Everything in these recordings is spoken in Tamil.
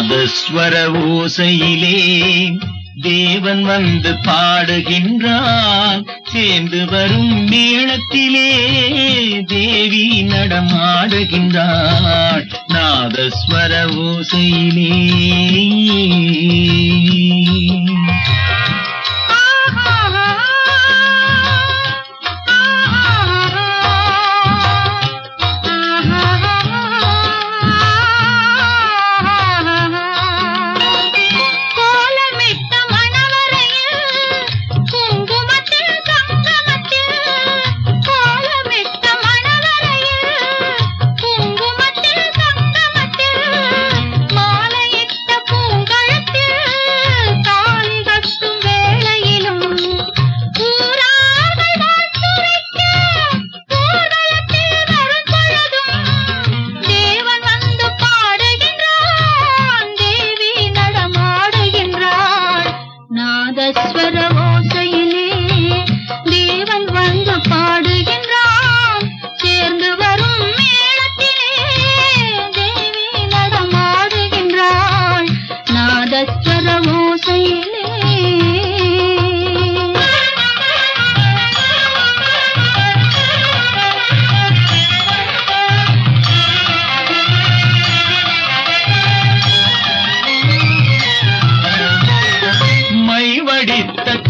நாதஸ்வர ஓசையிலே தேவன் வந்து பாடுகின்றான். சேர்ந்து வரும் மேளத்திலே தேவி நடமாடுகின்றாள். நாதஸ்வர ஓசையிலே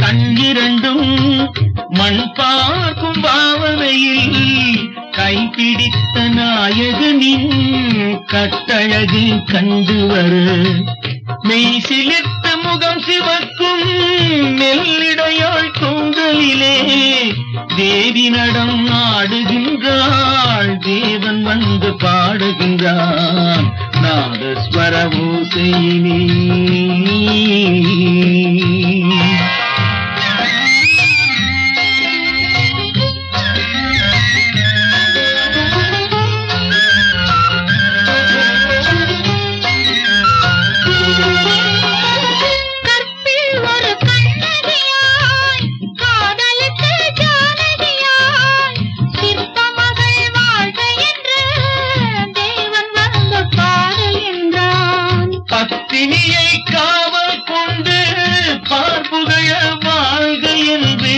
கண்ணிரண்டும் மண் பார்க்கும் பாவனையில் கைப்பிடித்த நாயகனின் கட்டழகு கண்டு வரு. மெய் சிலிர்த்த முகம் சிவக்கும் மெல்லிடையாள் தூங்கலிலே தேவி நடம் ஆடுகின்றாள். தேவன் வந்து பாடுகின்றான் நாதஸ்வர ஓசையிலே. பத்தினியை காவல் கொண்டு பார்ப்புகழ வாழ்க என்று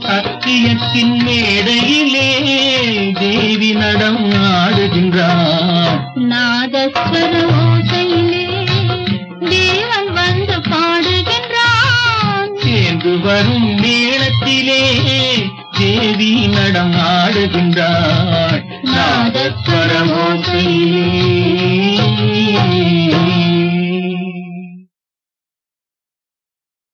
சத்தியத்தின் மேடையிலே தேவி நடம் ஆடுகின்றார். நாதஸ்வர ஓசையிலே தேவன் வந்து பாடுகின்றான். சேர்ந்து வரும் மேளத்திலே தேவி நடம் ஆடுகின்றார். நாதஸ்வர ஓசையிலே